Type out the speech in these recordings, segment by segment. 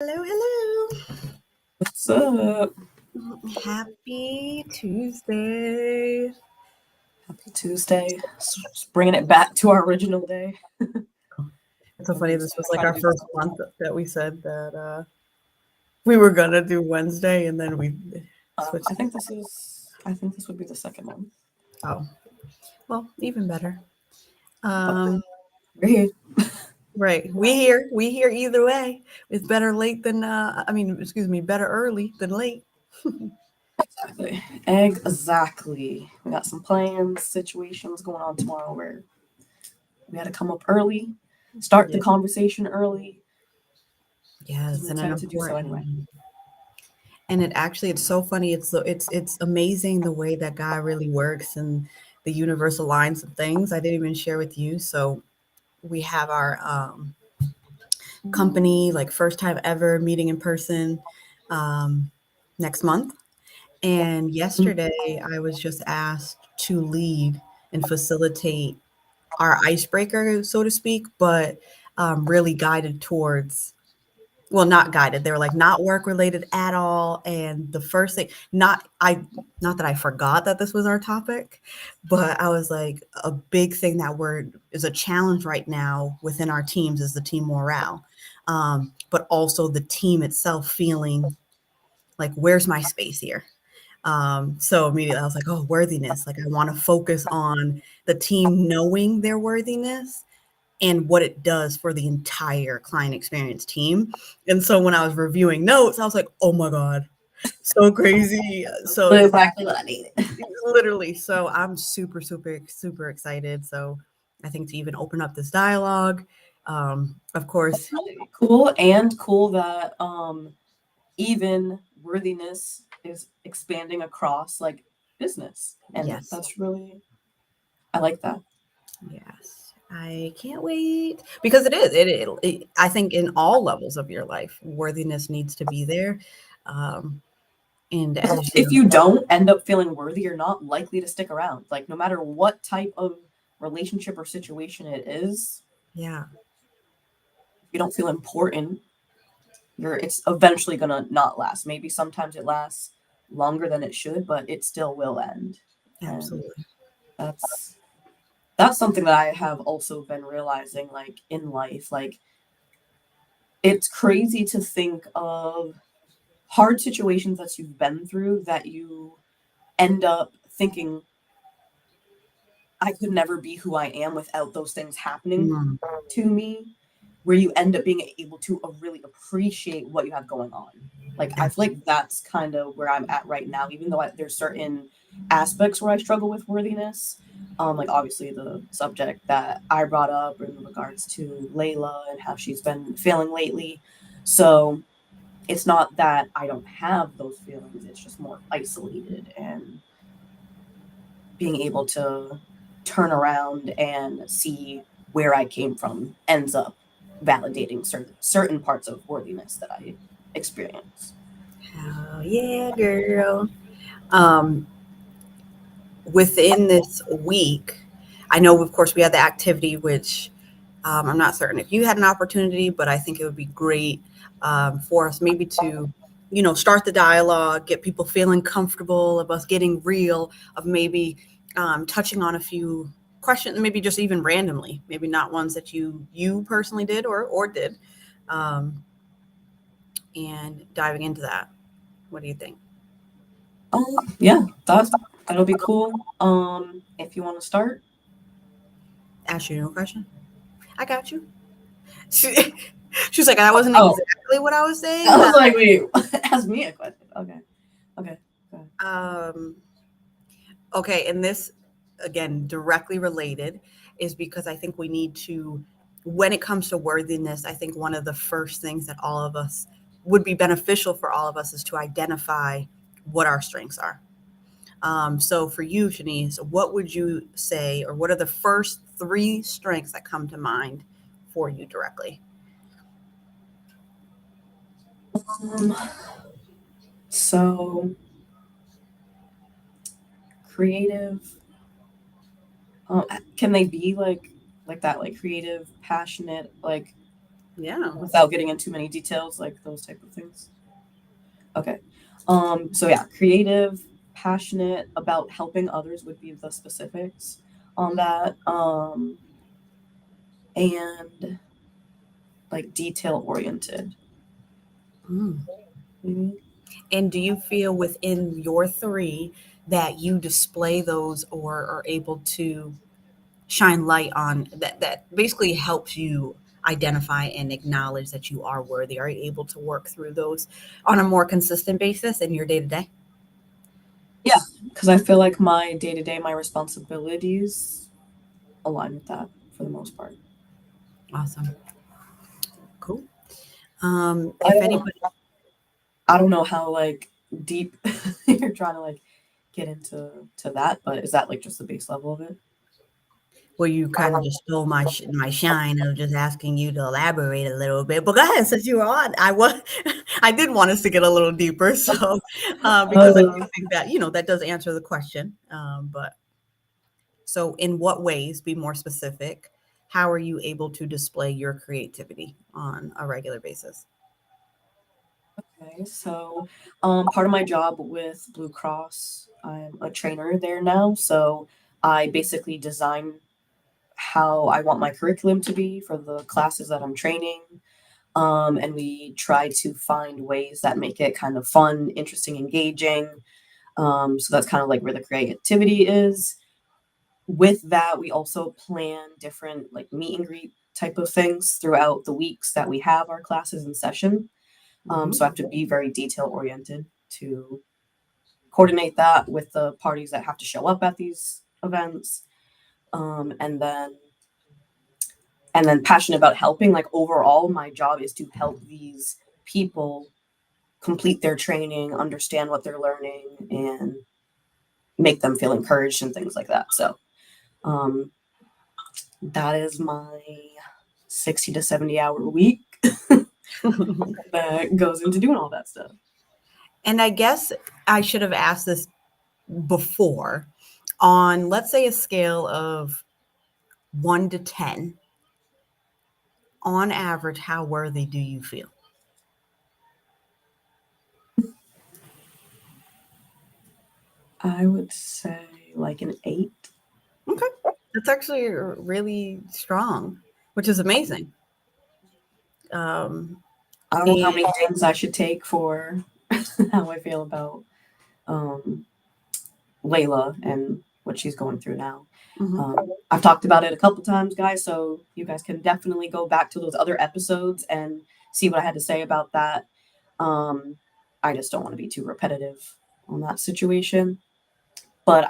Hello, hello. What's up? Happy Tuesday. Happy Tuesday. Just bringing it back to our original day. It's so Every funny. week's This was try like to our do first something. month that we said that we were gonna do Wednesday, and then we switched. I think this would be the second one. Oh, well, even better. But Um, we're here. right. We here either way. It's better late than excuse me, better early than late. Exactly. Exactly. We got some plans, situations going on tomorrow where we had to come up early, start the Yeah. conversation early, because Yes, we're and an excited to do so important anyway. one. And it's so funny. It's amazing the way that God really works and the universal lines of things. I didn't even share with you. So we have our company like first time ever meeting in person um, next month. And Mm. yesterday I was just asked to lead and facilitate our icebreaker, so to speak, but really guided towards, well, not guided. They were like not work related at all. And the first thing, not that I forgot that this was our topic, but I was like, a big thing that is a challenge right now within our teams is the team morale, but also the team itself feeling like, where's my space here? So immediately I was like, oh, worthiness. Like I want to focus on the team knowing their worthiness and what it does for the entire client experience team. And so when I was reviewing notes, I was like, oh my God, so crazy. So Exactly what I needed. literally, so I'm super, super, super excited. So I think to even open up this dialogue, of course, Really cool and cool that even worthiness is expanding across like business, and yes, that's really, I like that. yes. I can't wait because I think in all levels of your life, worthiness needs to be there. Um, and as If you, you don't end up feeling worthy, you're not likely to stick around, like no matter what type of relationship or situation it is. yeah, If you don't feel important, it's eventually gonna not last. Maybe sometimes it lasts longer than it should, but it still will end. And absolutely. that's that's something that I have also been realizing, like in life. Like, it's crazy to think of hard situations that you've been through that you end up thinking, I could never be who I am without those things happening Mm, to me, where you end up being able to really appreciate what you have going on. Like, I feel like that's kind of where I'm at right now, even though there's certain aspects where I struggle with worthiness. Like, obviously, the subject that I brought up in regards to Layla and how she's been feeling lately. So, it's not that I don't have those feelings, it's just more isolated, and being able to turn around and see where I came from ends up validating certain parts of worthiness that I experience. oh yeah, girl. Um, Within this week, I know, of course, we had the activity, which I'm not certain if you had an opportunity, but I think it would be great for us maybe to, start the dialogue, get people feeling comfortable of us getting real, of maybe touching on a few questions, maybe just even randomly, maybe not ones that you personally did or did, um, and diving into that. What do you think? Yeah, that'll be cool. If you want to start, Ask you a question. I got you. She, she was like, that wasn't oh, exactly what I was saying, I but was like, wait, ask me a question. Okay, okay, go ahead. okay. And this, again, directly related is because I think we need to, when it comes to worthiness, I think one of the first things that all of us would be beneficial for all of us is to identify what our strengths are. So for you, Shanice, what would you say, or what are the first three strengths that come to mind for you directly? Um, so creative. Can they be like that, like creative, passionate, like Yeah. without getting into too many details, like those type of things. Okay. So yeah, creative, passionate about helping others would be the specifics on that. And like detail oriented. Mm. Maybe. And do you feel within your three that you display those or are able to shine light on that basically helps you identify and acknowledge that you are worthy? Are you able to work through those on a more consistent basis in your day to day? Yeah, because I feel like my day to day, my responsibilities align with that for the most part. Awesome. Cool. I If don't, anybody, I don't know how like deep you're trying to like get into that, but is that like just the base level of it? well, you kind of just stole my shine of just asking you to elaborate a little bit. But go ahead, since you were on, I did want us to get a little deeper. So because I do Uh, think that that does answer the question. But so, in what ways, be more specific, how are you able to display your creativity on a regular basis? okay, so part of my job with Blue Cross, I'm a trainer there now. So I basically design how I want my curriculum to be for the classes that I'm training. And we try to find ways that make it kind of fun, interesting, engaging. So that's kind of like where the creativity is. With that, we also plan different like meet and greet type of things throughout the weeks that we have our classes in session. Mhm. So I have to be very detail oriented to coordinate that with the parties that have to show up at these events. Um, and then and then passionate about helping. Like overall, my job is to help these people complete their training, understand what they're learning, and make them feel encouraged and things like that. So um, that is my 60 to 70 hour week that goes into doing all that stuff. And I guess I should have asked this before. On, let's say, a scale of 1 to 10, on average, how worthy do you feel? I would say like an 8. Okay. That's actually really strong, which is amazing. Um, I don't know how and many things I should take for how I feel about um, Layla and what she's going through now. mhm. I've talked about it a couple times, guys, so you guys can definitely go back to those other episodes and see what I had to say about that. Um, I just don't want to be too repetitive on that situation, but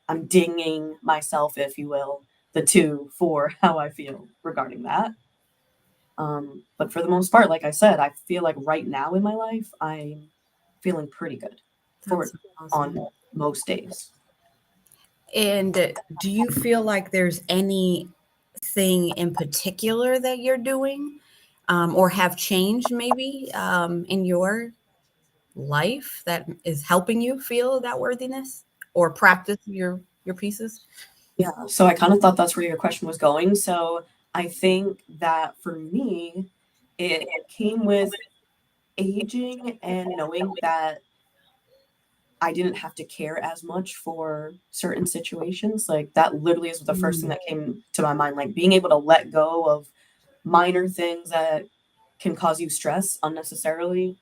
I'm dinging myself, if you will, the two for how I feel regarding that. But for the most part, like I said, I feel like right now in my life, I'm feeling pretty good That's for awesome. on most days. And do you feel like there's anything in particular that you're doing or have changed maybe in your life that is helping you feel that worthiness or practice your pieces? Yeah, so I kind of thought that's where your question was going. So I think that for me, it came with aging and knowing that I didn't have to care as much for certain situations. Like that literally is the first thing Mm, that came to my mind. Like being able to let go of minor things that can cause you stress unnecessarily.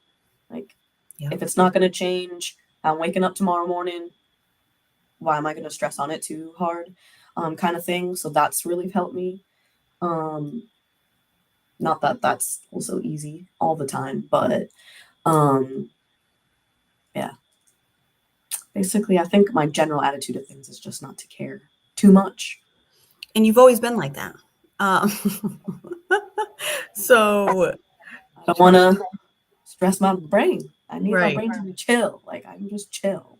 Like yep. if it's not going to change, I'm waking up tomorrow morning. Why am I going to stress on it too hard? Kind of thing. So that's really helped me. Um, Not that that's also easy all the time, but um, yeah, basically, I think my general attitude of things is just not to care too much. And you've always been like that. Um, so, I don't want to stress my brain. I need my right. brain to be chill. Like I'm just chill.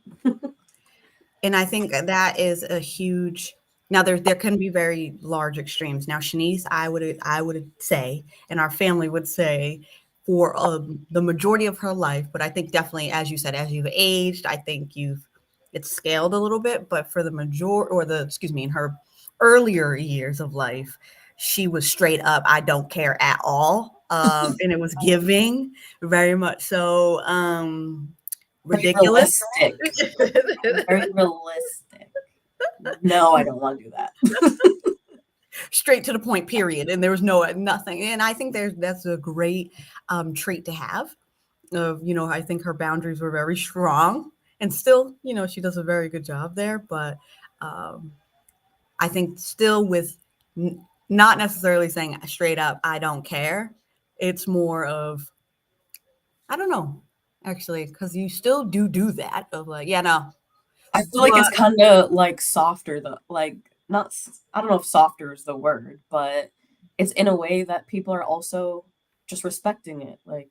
And I think that is a huge. Now there can be very large extremes. Now Shanice, I would say, and our family would say, for the majority of her life, but I think definitely, as you said, as you've aged, I think it's scaled a little bit. But for the major or the excuse me, in her earlier years of life, she was straight up, I don't care at all. And it was giving very much so Very ridiculous. realistic. Very realistic. No, I don't want to do that. Straight to the point, period. And there was nothing. And I think that's a great trait to have. I think her boundaries were very strong, and still, she does a very good job there. But I think still with not necessarily saying straight up, I don't care. It's more of, I don't know, actually, because you still do that of like, yeah, no. I feel like it's kind of like softer though. Like not I don't know if softer is the word, but it's in a way that people are also just respecting it. Like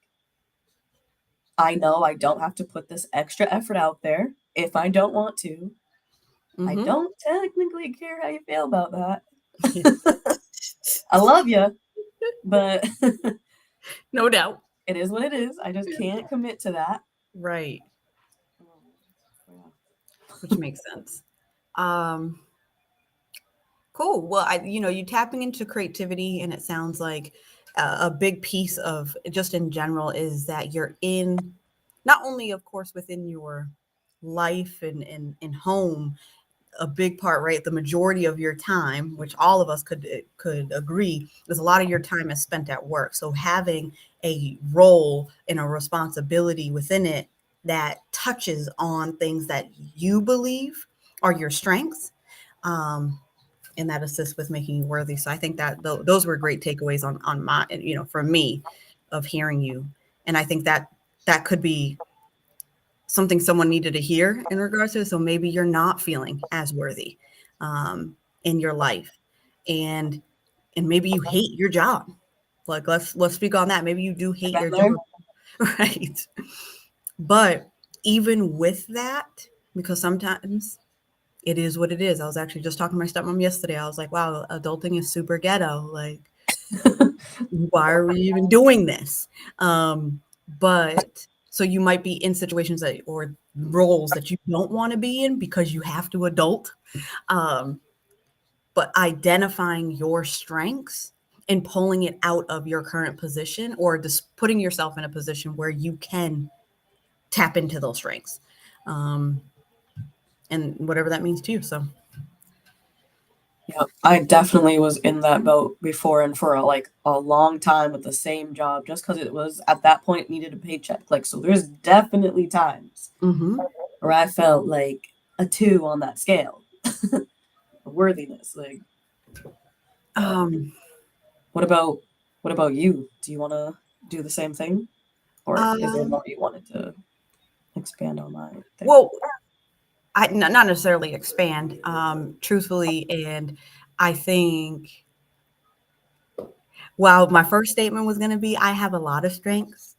I know I don't have to put this extra effort out there if I don't want to. I Mm-hmm. don't technically care how you feel about that. Yeah. I love you, but No doubt. it is what it is. I just can't commit to that. Right. Yeah. Which makes sense. Um, cool. Well, you tapping into creativity, and it sounds like a big piece of just in general is that you're in, not only, of course, within your life and home, a big part, right? The majority of your time, which all of us could agree, is a lot of your time is spent at work. So having a role and a responsibility within it that touches on things that you believe are your strengths, and that assists with making you worthy. So I think that those were great takeaways on my, for me, of hearing you. And I think that could be something someone needed to hear in regards to it. So maybe you're not feeling as worthy in your life, and maybe you hate your job. Like let's speak on that. Maybe you do hate your job, right? But even with that, because sometimes it is what it is. I was actually just talking to my stepmom yesterday. I was like, wow, adulting is super ghetto. Like, why are we even doing this? But so you might be in situations or roles that you don't want to be in because you have to adult. But identifying your strengths and pulling it out of your current position, or just putting yourself in a position where you can tap into those strengths, and whatever that means to you. So Yeah, I definitely was in that boat before and for a long time with the same job just because it was at that point needed a paycheck. Like, so there's definitely times where I felt like a 2 on that scale of worthiness. Like, what about you? Do you want to do the same thing, or is there more you wanted to expand on that thing? well, I not necessarily expand, truthfully, and I think, well, my first statement was going to be I have a lot of strengths,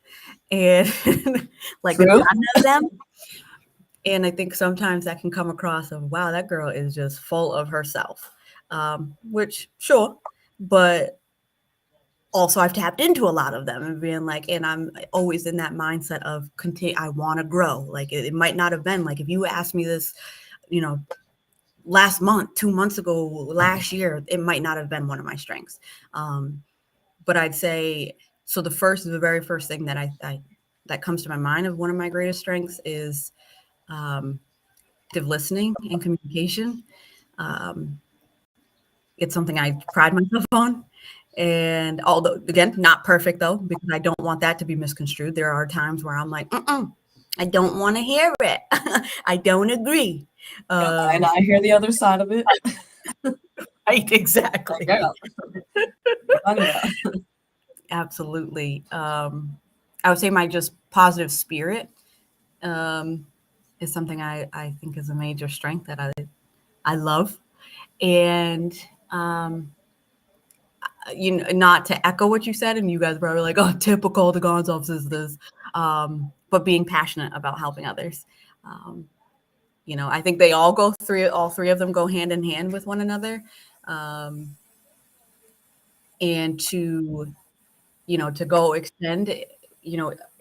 and like a True. ton of them. And I think sometimes that can come across of, wow, that girl is just full of herself, which sure, but also I've tapped into a lot of them and being like, and I'm always in that mindset of continue. I want to grow. Like it might not have been like if you asked me this, you know, last month, 2 months ago, last year, it might not have been one of my strengths. But I'd say, so the very first thing that I that comes to my mind of one of my greatest strengths is active listening and communication. Um, it's something I pride myself on. And although, again, not perfect though, because I don't want that to be misconstrued. There are times where I'm like, I don't want to hear it. I don't agree. And I hear the other side of it. Right, exactly. Yeah. Absolutely. I would say my just positive spirit is something I think is a major strength that I love. And not to echo what you said, and you guys probably like, oh, typical the Gonzalez is this, but being passionate about helping others. I think they all all three of them go hand in hand with one another. And to go extend,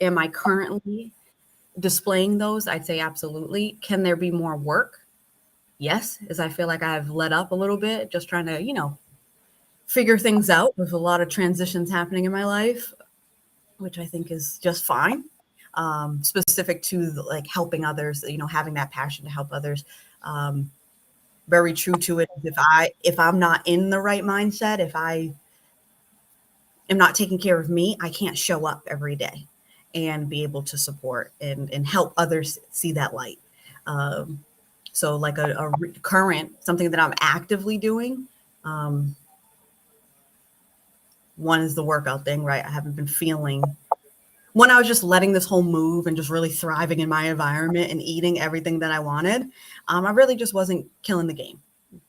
am I currently displaying those? I'd say absolutely. Can there be more work? Yes, as I feel like I've let up a little bit, just trying to, figure things out with a lot of transitions happening in my life. which I think is just fine. Specific to like helping others, having that passion to help others. Very true to it. If I'm not in the right mindset, if I am not taking care of me, I can't show up every day and be able to support and help others see that light. Um, so like current, something that I'm actively doing. Um, One is the workout thing, right? I haven't been feeling when I was just letting this whole move and just really thriving in my environment and eating everything that I wanted. I really just wasn't killing the game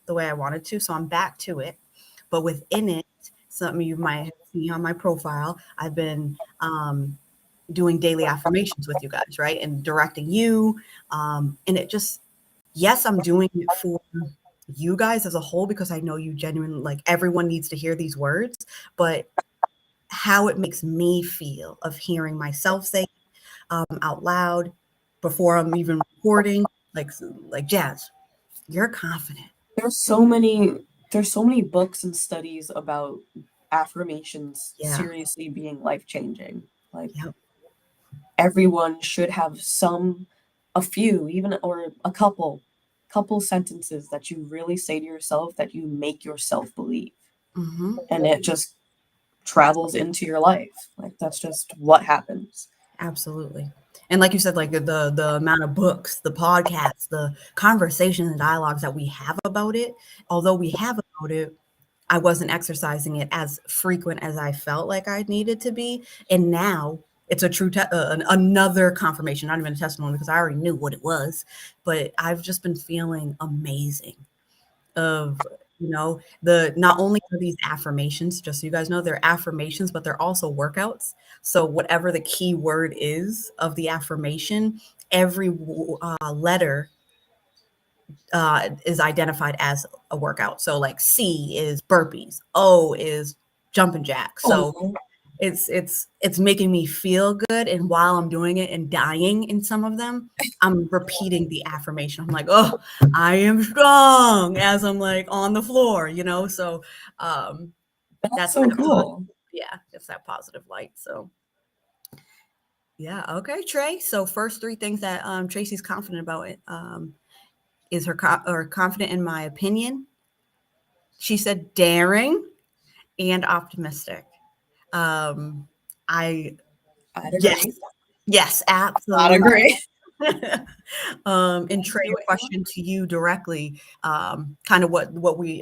the way I wanted to. So I'm back to it. But within it, something you might see on my profile, I've been doing daily affirmations with you guys, right? And directing you. And it just, yes, I'm doing it for you guys as a whole because I know you genuinely, like everyone needs to hear these words, but how it makes me feel of hearing myself say out loud before I'm even recording, like Jazz, you're confident. There's so many books and studies about affirmations Yeah. seriously being life changing. Like Yep. everyone should have a few, even or a couple sentences that you really say to yourself that you make yourself believe. Mm-hmm. And it just travels into your life. Like that's just what happens. Absolutely. And like you said, like the amount of books, the podcasts, the conversations and dialogues that we have about it, although we have about it, I wasn't exercising it as frequent as I felt like I needed to be. And now it's a another confirmation, not even a testimony because I already knew what it was, but I've just been feeling amazing of, the not only are these affirmations, just so you guys know, they're affirmations, but they're also workouts. So whatever the key word is of the affirmation, every letter is identified as a workout. So like C is burpees, O is jumping jacks. So Oh, it's making me feel good, and while I'm doing it and dying in some of them, I'm repeating the affirmation. I'm like, oh, I am strong, as I'm like on the floor, so that's that's so that cool. yeah, it's that positive light. So yeah, okay, Trey, so first three things that Tracy's confident about it is or confident in my opinion. She said daring and optimistic. um I I'd Yes, agree. yes, I'd absolutely. agree. And Let's Trey, do a it. question to you directly, kind of what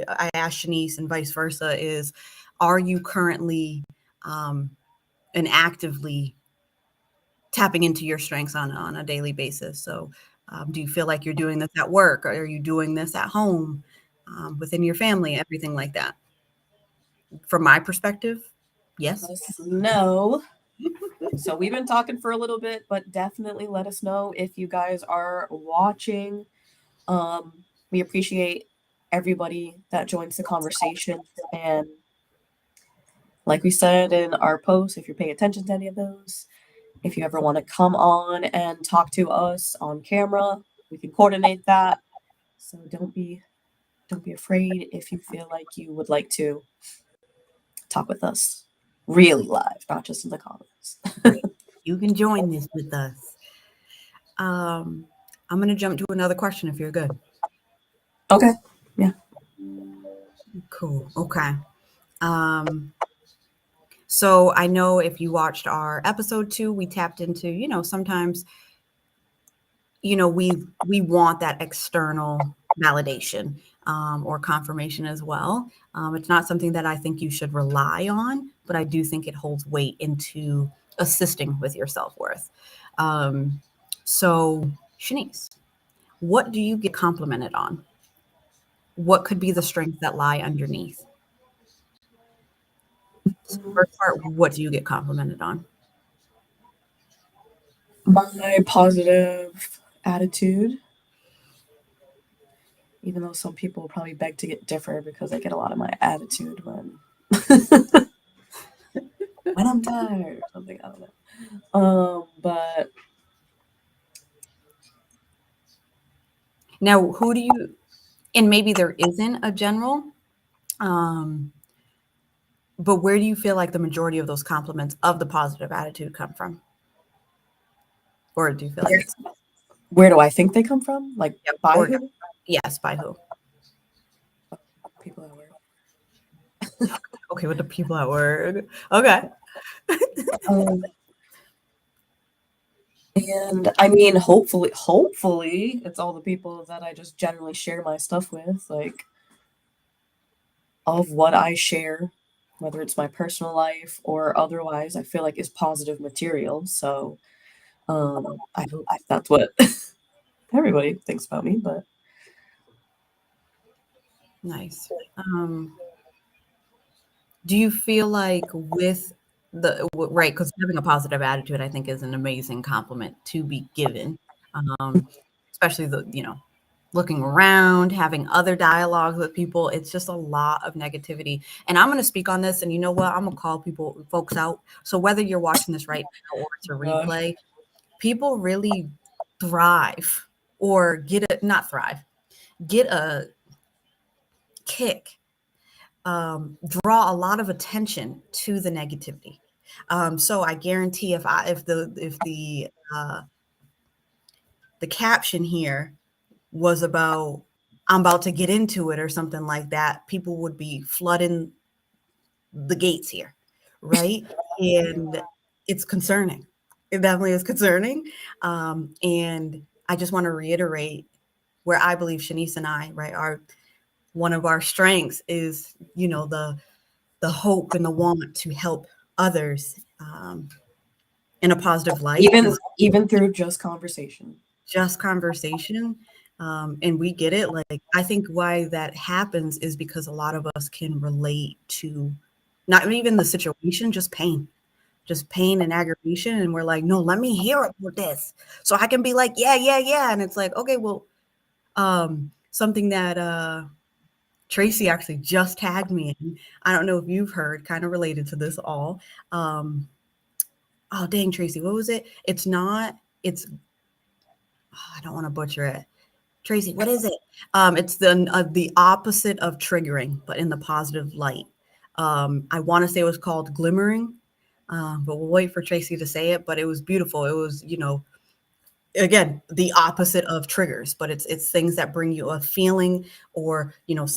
I asked Shanice and vice versa is, are you currently um, and actively tapping into your strengths on a daily basis? So do you feel like you're doing this at work? Or are you doing this at home, within your family, everything like that? From my perspective, yes. Let us know. So we've been talking for a little bit, but definitely let us know if you guys are watching. We appreciate everybody that joins the conversation. And like we said in our post, if you're paying attention to any of those, if you ever want to come on and talk to us on camera, we can coordinate that. So don't be afraid if you feel like you would like to talk with us really live, not just in the comments. Right. You can join this with us. Um, I'm going to jump to another question if you're good. Okay. Yeah. Cool. Okay. Um, so I know if you watched our episode 2, we tapped into, sometimes, we want that external validation, or confirmation as well. It's not something that I think you should rely on, but I do think it holds weight into assisting with your self-worth. So Shanice, what do you get complimented on? What could be the strengths that lie underneath? So first part, what do you get complimented on? My positive attitude, even though some people probably beg to get differ because I get a lot of my attitude when when I'm tired or something. I don't know. But Now, who do you, and maybe there isn't a general, um, But where do you feel like the majority of those compliments of the positive attitude come from? Or do you feel like it's Where do I think they come from? Like yep, by or who? yes, by who? People at work. Okay, with the people at work. Okay. Um, and I mean, hopefully, it's all the people that I just generally share my stuff with, like of what I share, whether it's my personal life or otherwise, I feel like is positive material. So, I hope that's what everybody thinks about me. But Nice. Do you feel like with right, because having a positive attitude, I think, is an amazing compliment to be given, um, especially looking around, having other dialogues with people. It's just a lot of negativity. And I'm going to speak on this. And you know what? I'm going to call folks out. So whether you're watching this right now or it's a gosh, replay, people really thrive or not thrive, get a kick, draw a lot of attention to the negativity. So I guarantee if the caption here was about I'm about to get into it or something like that, people would be flooding the gates here, right? And it's concerning. It definitely is concerning. And I just want to reiterate where I believe Shanice and I, right, are one of our strengths is, the hope and the want to help others in a positive light. even through just conversation. Just conversation. And we get it. Like, I think why that happens is because a lot of us can relate to not even the situation, just pain and aggravation. And we're like, no, let me hear about this. So I can be like, yeah, yeah, yeah. And it's like, okay, well, something that Tracy actually just tagged me in. I don't know if you've heard, kind of related to this all. Oh, dang, Tracy, what was it? I don't want to butcher it. Tracy, what is it? It's the opposite of triggering, but in the positive light. I want to say it was called glimmering, but we'll wait for Tracy to say it. But it was beautiful. It was, again, the opposite of triggers, but it's things that bring you a feeling, or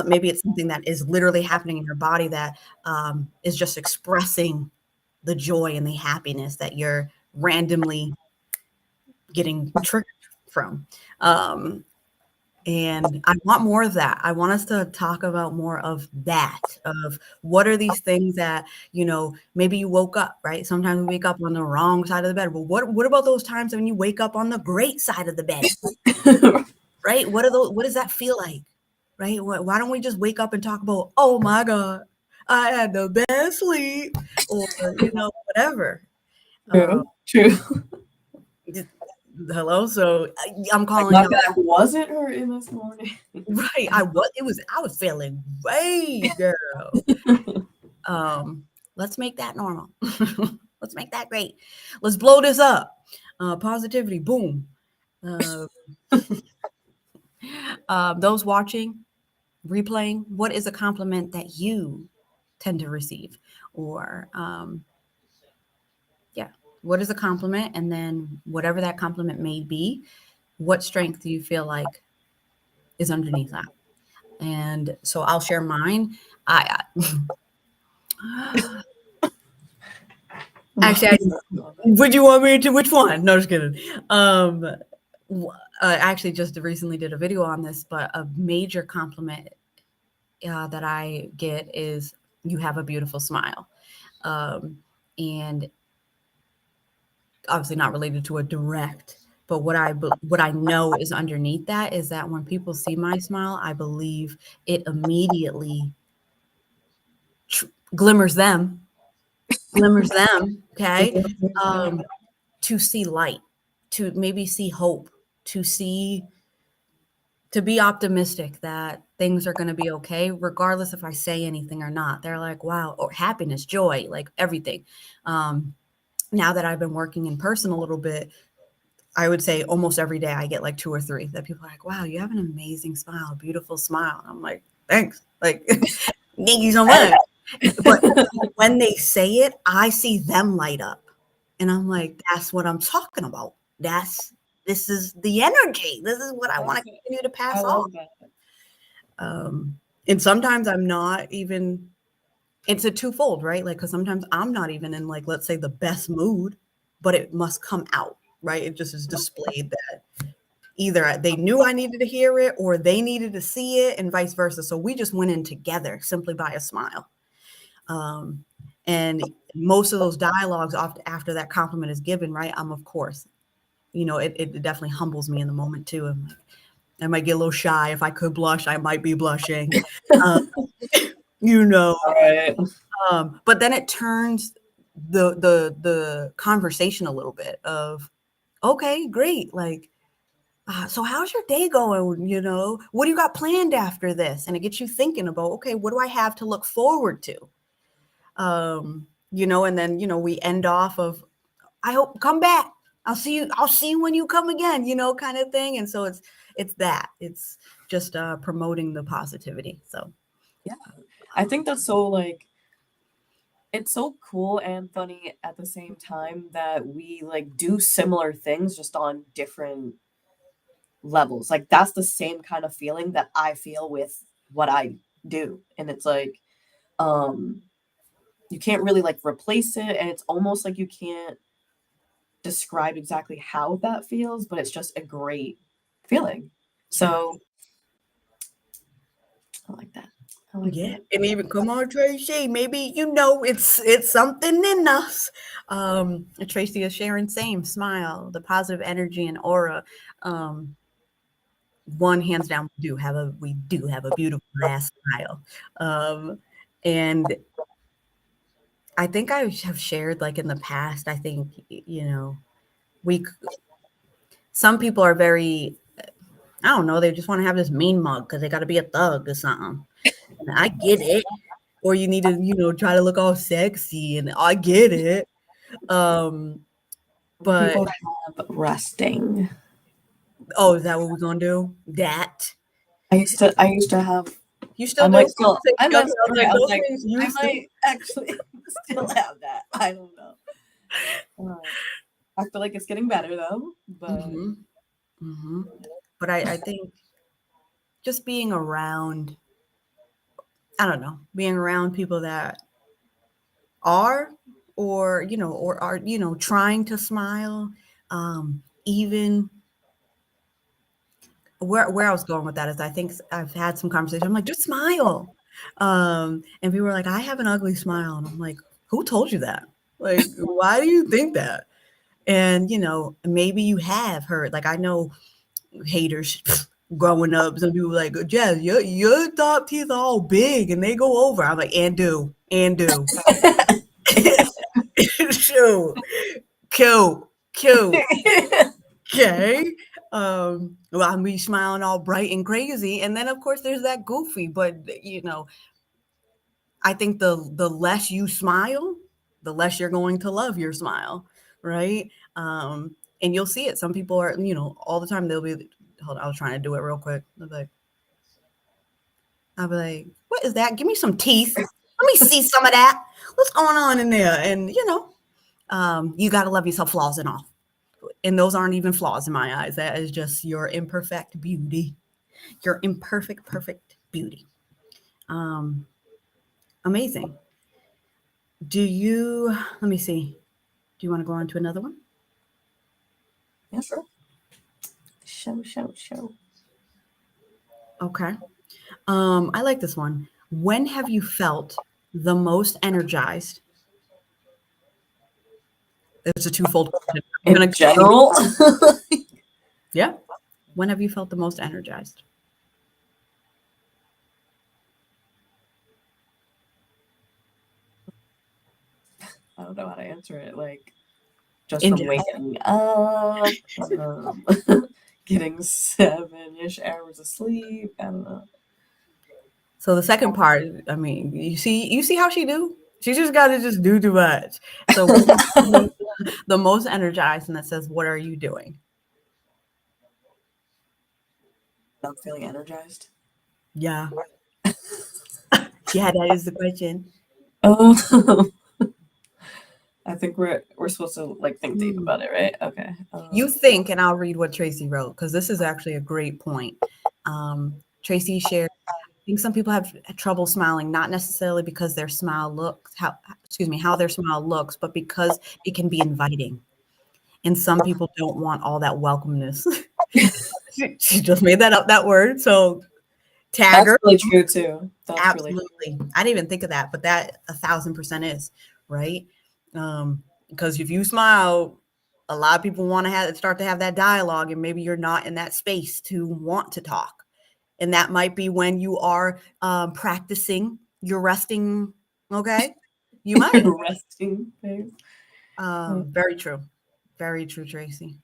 maybe it's something that is literally happening in your body that is just expressing the joy and the happiness that you're randomly getting triggered from. And I want more of that. I want us to talk about more of that, of what are these things that, maybe you woke up, right? Sometimes we wake up on the wrong side of the bed. But what about those times when you wake up on the great side of the bed, right? What does that feel like, right? Why don't we just wake up and talk about, oh my God, I had the best sleep, or, whatever. True. Hello. So I'm Like calling my out. back wasn't hurting this morning. Right. I was feeling great, girl. Let's make that normal. Let's make that great. Let's blow this up. Positivity, boom. Those watching, replaying, what is a compliment that you tend to receive? Or yeah, what is a compliment? And then whatever that compliment may be, what strength do you feel like is underneath that? And so I'll share mine. I actually, would you want me to? Which one? No, just kidding. I actually just recently did a video on this, but a major compliment that I get is you have a beautiful smile, and obviously not related to a direct. But what I know is underneath that is that when people see my smile, I believe it immediately glimmers them, okay, to see light, to maybe see hope, to be optimistic that things are going to be okay, regardless if I say anything or not. They're like, wow, or happiness, joy, like everything. Now that I've been working in person a little bit, I would say almost every day I get like 2 or 3 that people are like, wow, you have an amazing smile, beautiful smile. I'm like, thanks. Like, thank you so much. But when they say it, I see them light up. And I'm like, that's what I'm talking about. This is the energy. This is what I want to Okay. continue to I pass on. love that. And sometimes I'm not even, it's a twofold, right? Like, because sometimes I'm not even in, like, let's say the best mood, but it must come out, right? It just is displayed that either they knew I needed to hear it or they needed to see it and vice versa. So we just went in together simply by a smile. And most of those dialogues after that compliment is given, right? I'm, of course, it definitely humbles me in the moment too. I might get a little shy. If I could blush, I might be blushing. Um, you know, All right. but then it turns the conversation a little bit of, okay, great. Like, so how's your day going? What do you got planned after this? And it gets you thinking about, okay, what do I have to look forward to? And then, we end off of, I hope come back. I'll see you when you come again, kind of thing. And so it's just promoting the positivity. So Yeah. I think that's so like it's so cool and funny at the same time that we like do similar things just on different levels. Like that's the same kind of feeling that I feel with what I do. And it's like um you can't really like replace it and it's almost like you can't describe exactly how that feels, but it's just a great feeling. yeah. So I like that. I like Yeah, that. and even come on, Tracy. Maybe it's something in us. Tracy is sharing same smile, the positive energy and aura. Um, One hands down, we do have a beautiful ass smile, and I think I have shared like in the past. I think we some people are very, I don't know, they just want to have this mean mug because they got to be a thug or something. And I get it. Or you need to, try to look all sexy, and I get it. Um, but People have resting. oh, is that what we're gonna do? That I used to have you still I do? might Don't still say I you might do. I was okay, like, I was don't like, say it's I used to. might actually still have that. I don't know. I feel like it's getting better though, but Hmm. Hmm. But I think just being around, I don't know, being around people that are, or are, trying to smile, even where I was going with that is I think I've had some conversation. I'm like, just smile. And people were like, I have an ugly smile. And I'm like, who told you that? Like, why do you think that? And, maybe you have heard, like, I know haters growing up. Some people like, Jazz, your top teeth are all big and they go over. I'm like, and do. Shoot, cute. Okay. Well, I'm be smiling all bright and crazy. And then of course there's that goofy, but I think the less you smile, the less you're going to love your smile, right? And you'll see it. Some people are, all the time they'll be, hold on, I was trying to do it real quick. I'll be like, what is that? Give me some teeth. Let me see some of that. What's going on in there? And you got to love yourself, flaws and all. And those aren't even flaws in my eyes. That is just your imperfect beauty, your imperfect, perfect beauty. Um, Amazing. Let me see. Do you want to go on to another one? yeah, sure. Show. Okay. I like this one. When have you felt the most energized? It's a twofold question. I'm In gonna general, yeah. When have you felt the most energized? I don't know how to answer it. Like just In from general. waking up, getting 7-ish hours of sleep. I don't know. So the second part, I mean, you see how she do? She just got to just do too much. So when you feel the most energized, and that says, "What are you doing?" I'm feeling energized. Yeah, yeah, that is the question. Oh, I think we're supposed to like think deep Mm. about it, right? Okay. You think, and I'll read what Tracy wrote because this is actually a great point. Tracy shared, I think some people have trouble smiling, not necessarily because their smile looks how their smile looks, but because it can be inviting. And some people don't want all that welcomeness. She just made that word. So That's tagger. really true too. That's really true. Absolutely. I didn't even think of that, but that 1,000% is right. Because if you smile, a lot of people want to start to have that dialogue, and maybe you're not in that space to want to talk. And that might be when you are practicing your resting. Okay. You might. Resting face. Very true. Very true, Tracy.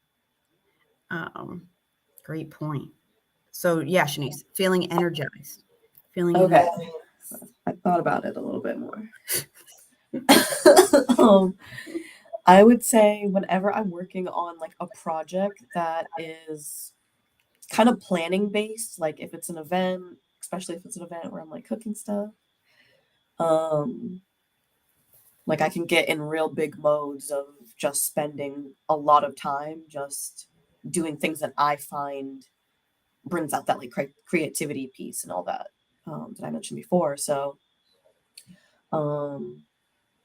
Um, Great point. So yeah, Shanice, feeling energized. Feeling Okay. energized. I thought about it a little bit more. um, I would say whenever I'm working on like a project that is kind of planning based, like if it's an event, especially if it's an event where I'm like cooking stuff, um, like I can get in real big modes of just spending a lot of time just doing things that I find brings out that like creativity piece and all that that I mentioned before. So um,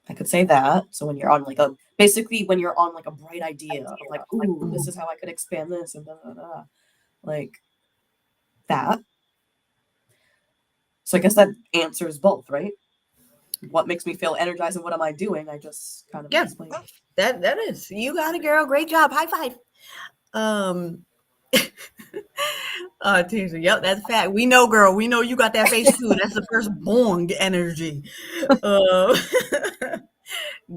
I could say that. So when you're on like a basically when you're on like a bright idea of like, ooh, this is how I could expand this and da da da, like that. So I guess that answers both, right? What makes me feel energized and what am I doing? I just kind of Yeah, explained. that is. You got it, girl. Great job. High five. Um Teaser, yep, that's fact. We know, girl. We know you got that face too. That's the firstborn energy. Uh,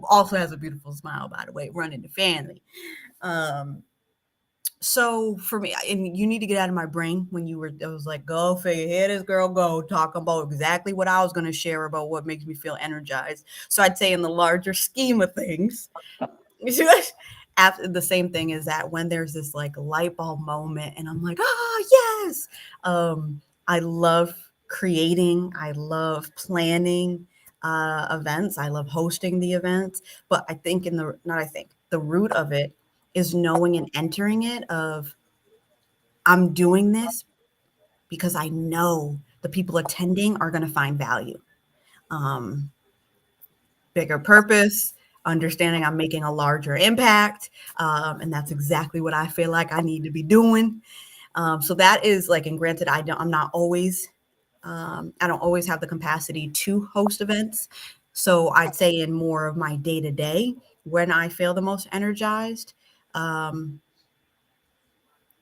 Also has a beautiful smile, by the way, running the family. Um, so for me, and you need to get out of my brain when you were, I was like, go figure, here this girl go, talking about exactly what I was going to share about what makes me feel energized. So I'd say in the larger scheme of things, after the same thing is that when there's this like light bulb moment and I'm like, oh yes, I love creating, I love planning events, I love hosting the events, but I think in the not I think the root of it is knowing and entering it of I'm doing this because I know the people attending are going to find value. Um, Bigger purpose, understanding I'm making a larger impact. And that's exactly what I feel like I need to be doing. So that is like, and granted, I don't always have the capacity to host events. So I'd say in more of my day to day, when I feel the most energized, um,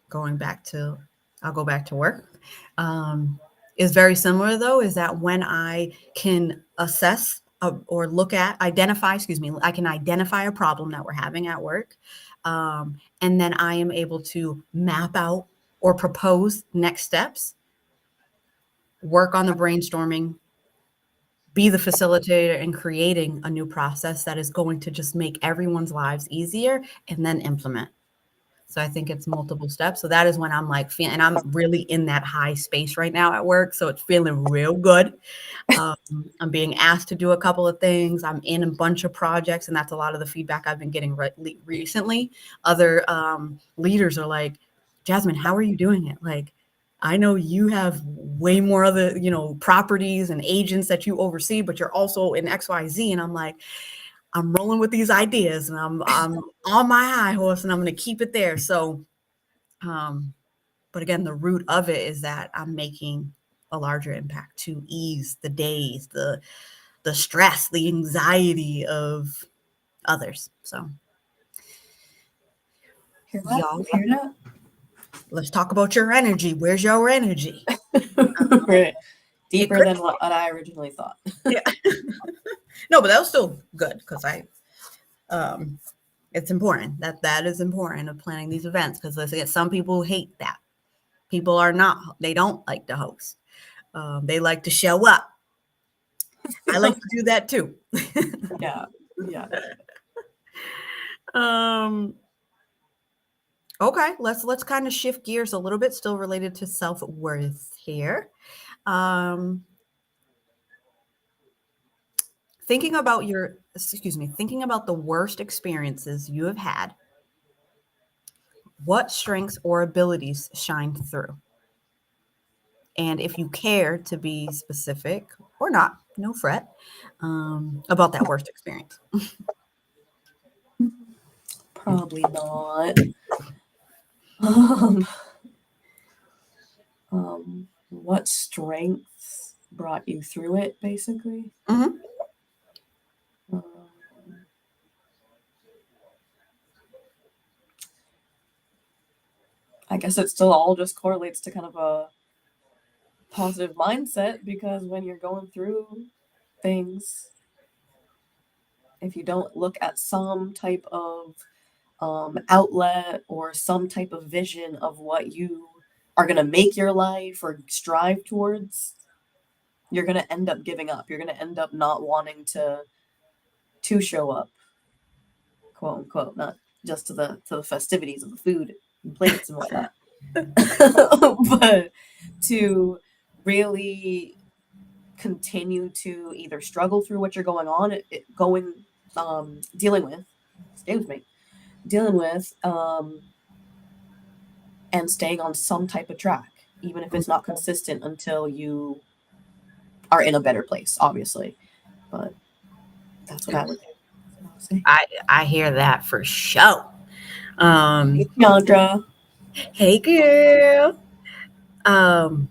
going back to, I'll go back to work, is very similar though, is that when I can assess or look at, identify, excuse me, I can identify a problem that we're having at work. And then I am able to map out or propose next steps, work on the brainstorming, be the facilitator in creating a new process that is going to just make everyone's lives easier and then implement. So I think it's multiple steps. So that is when I'm like, and I'm really in that high space right now at work. So it's feeling real good. Um, I'm being asked to do a couple of things. I'm in a bunch of projects, and that's a lot of the feedback I've been getting recently. Other leaders are like, Jasmine, how are you doing it? Like, I know you have way more other, properties and agents that you oversee, but you're also in XYZ. And I'm like, I'm rolling with these ideas and I'm on my high horse and I'm going to keep it there. So, but again, the root of it is that I'm making a larger impact to ease the days, the stress, the anxiety of others. So, Hear that? y'all, Hear that? let's talk about your energy. Where's your energy? Right. It Deeper could, than what I originally thought. yeah. No, but that was still good because um, it's important that is important of planning these events because some people hate that. People are not, they don't like to host. They like to show up. I like to do that too. Yeah. Yeah. um, okay, let's kind of shift gears a little bit, still related to self-worth here. Um, thinking about thinking about the worst experiences you have had, what strengths or abilities shine through? And if you care to be specific or not, no fret, about that worst experience. Probably not. Um, what strengths brought you through it, basically? Mhm. Um, I guess it still all just correlates to kind of a positive mindset, because when you're going through things, if you don't look at some type of outlet or some type of vision of what you are going to make your life or strive towards, you're going to end up giving up. You're going to end up not wanting to show up, quote unquote, not just to the festivities of the food and plates and whatnot, but to really continue to either struggle through what you're going on, dealing with, excuse me, dealing with, and staying on some type of track, even if it's not consistent until you are in a better place, obviously. But that's what I would do. That's what I would say. I hear that for sure. Um, Hey, Chandra. hey girl. Um,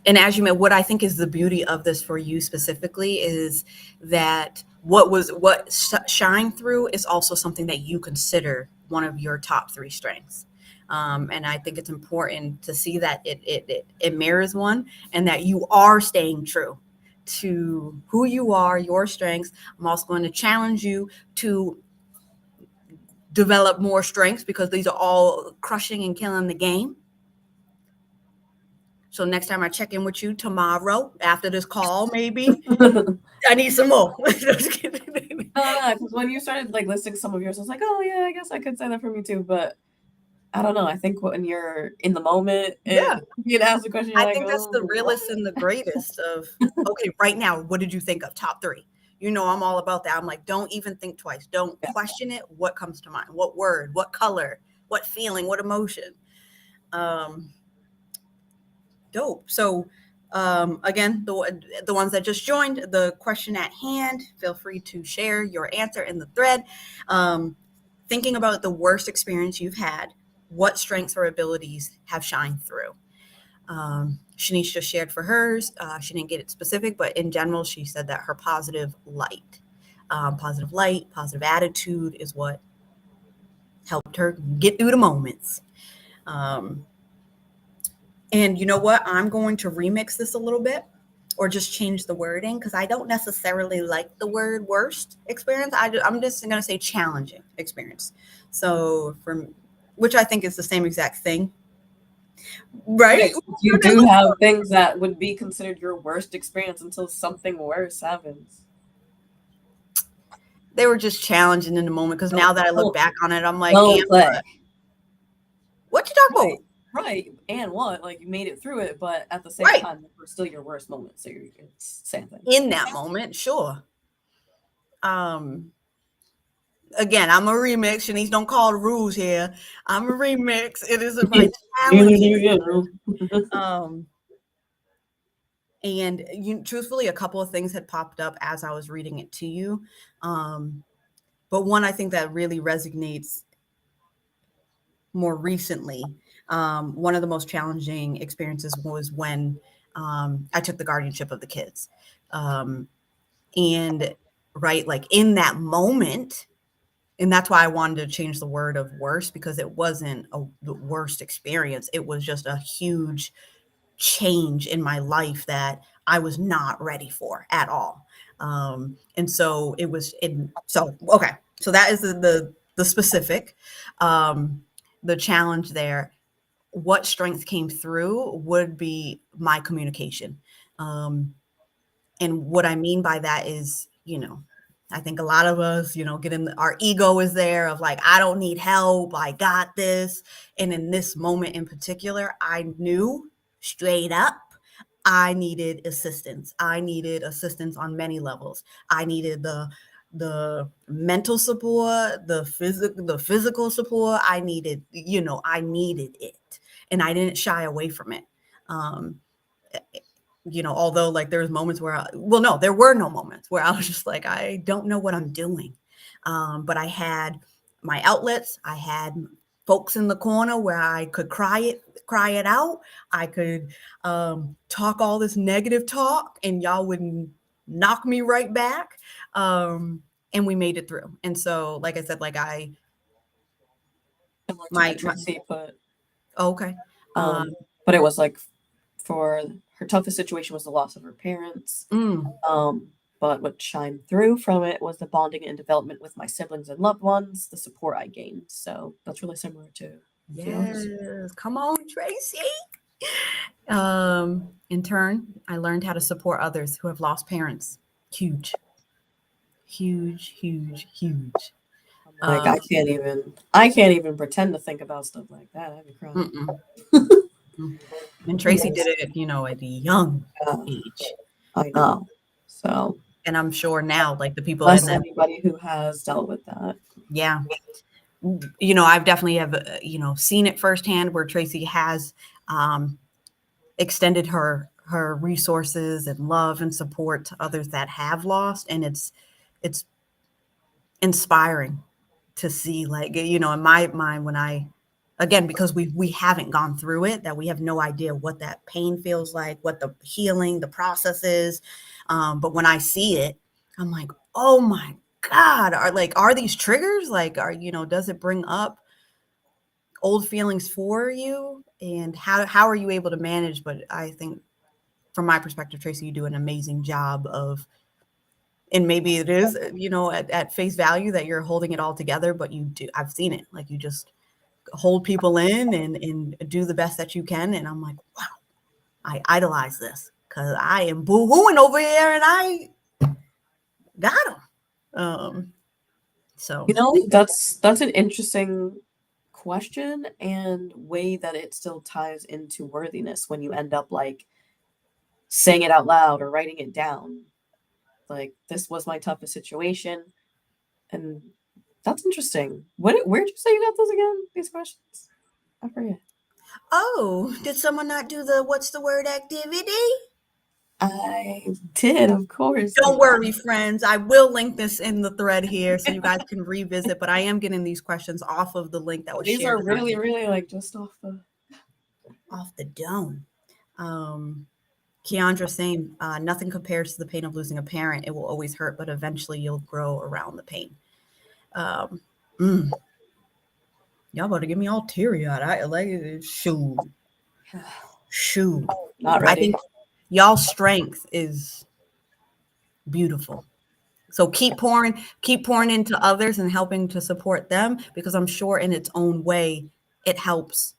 and as you meant, what I think is the beauty of this for you specifically is that shine through is also something that you consider one of your top three strengths. And I think it's important to see that it mirrors one, and that you are staying true to who you are, your strengths. I'm also going to challenge you to develop more strengths, because these are all crushing and killing the game. So next time I check in with you tomorrow after this call, maybe I need some more. Just kidding. Because when you started like listing some of yours, I was like, oh yeah, I guess I could say that for me too. But I don't know. I think when you're in the moment, Yeah, you get asked a question, you're I like, think that's oh, the what? realest and the greatest of, okay, right now, what did you think of top three? You know, I'm all about that. I'm like, don't even think twice. Don't Yeah. question it. What comes to mind? What word? What color? What feeling? What emotion? Um, Dope. So, again, the ones that just joined, the question at hand, feel free to share your answer in the thread. Thinking about the worst experience you've had, what strengths or abilities have shined through? Shanice just shared for hers. She didn't get it specific, but in general, she said that her positive light, positive attitude is what helped her get through the moments. Um, And you know what? I'm going to remix this a little bit, or just change the wording, because I don't necessarily like the word worst experience. I'm just going to say challenging experience. So, from which I think is the same exact thing, right? Right. You do have things that would be considered your worst experience until something worse happens. They were just challenging in the moment, because now that I look back on it, I'm like, and Don't play. what you talk Right. about? Right. And what? Like you made it through it, but at the same Right. time, it was still your worst moment. So it's same thing. In that moment, sure. Again, I'm a remix. Shanice, don't call the rules here. I'm a remix. It is my challenge. Um, And truthfully, a couple of things had popped up as I was reading it to you. But one I think that really resonates more recently. One of the most challenging experiences was when I took the guardianship of the kids. And right, like in that moment, and that's why I wanted to change the word of worst, because it wasn't the worst experience. It was just a huge change in my life that I was not ready for at all. And so it was in, so, okay. So that is the specific, the challenge there. What strength came through would be my communication. And what I mean by that is, I think a lot of us, get in our ego is there of like, I don't need help. I got this. And in this moment in particular, I knew straight up, I needed assistance. I needed assistance on many levels. I needed the mental support, the physical support. I needed, I needed it. And I didn't shy away from it. Um, although like there was moments where no, there were no moments where I was just like, I don't know what I'm doing. But I had my outlets. I had folks in the corner where I could cry it out. I could talk all this negative talk and y'all would knock me right back. And we made it through. And so, like I said, like Similar to my, what Tracy put. okay. But it was like for her toughest situation was the loss of her parents. But what shined through from it was the bonding and development with my siblings and loved ones, the support I gained. So that's really similar to Yes. Come on, Tracy. In turn, I learned how to support others who have lost parents. Huge. Like I can't even pretend to think about stuff like that. I'd be crying. And Tracy did it, at a young age. I know. So, and I'm sure now, like the people bless anybody who has dealt with that. Yeah. I've definitely have, seen it firsthand where Tracy has extended her resources and love and support to others that have lost. And it's inspiring to see, like, in my mind, when again, because we haven't gone through it, that we have no idea what that pain feels like, what the healing, the process is. But when I see it, I'm like, oh my God, are these triggers? Like, does it bring up old feelings for you? And how are you able to manage? But I think from my perspective, Tracy, you do an amazing job of, and maybe it is, at face value that you're holding it all together, but you do, I've seen it, like you just hold people in and do the best that you can. And I'm like, wow, I idolize this because I am boo-hooing over here and I got them. So, that's an interesting question and way that it still ties into worthiness when you end up like saying it out loud or writing it down. Like, this was my toughest situation. And that's interesting. Where'd you say you got those again? These questions? I forget. Oh, did someone not do the what's the word activity? I did, of course. Don't worry, friends. I will link this in the thread here so you guys can revisit. But I am getting these questions off of the link that was These shared. are really, really like just off the dome. Keandra saying, nothing compares to the pain of losing a parent. It will always hurt, but eventually you'll grow around the pain. Y'all about to get me all teary-eyed. I like shoot. Not ready. I think y'all's strength is beautiful. So keep pouring into others and helping to support them, because I'm sure in its own way it helps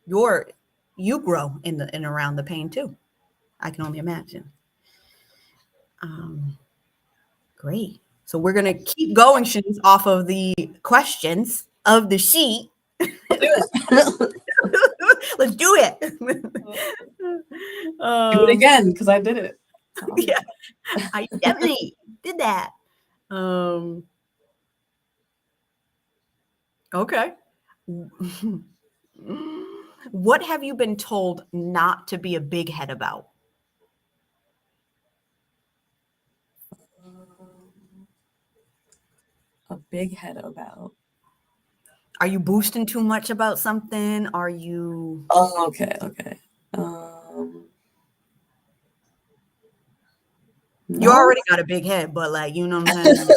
you grow in and around the pain too. I can only imagine. Great. So we're gonna keep going, Shanice, off of the questions of the sheet. Let's do it. Do it again, because I did it. Yeah, I definitely did that. Okay. What have you been told not to be a big head about? A big head about. Are you boosting too much about something? Are you? Oh, okay. You already got a big head, but like, you know what I'm saying?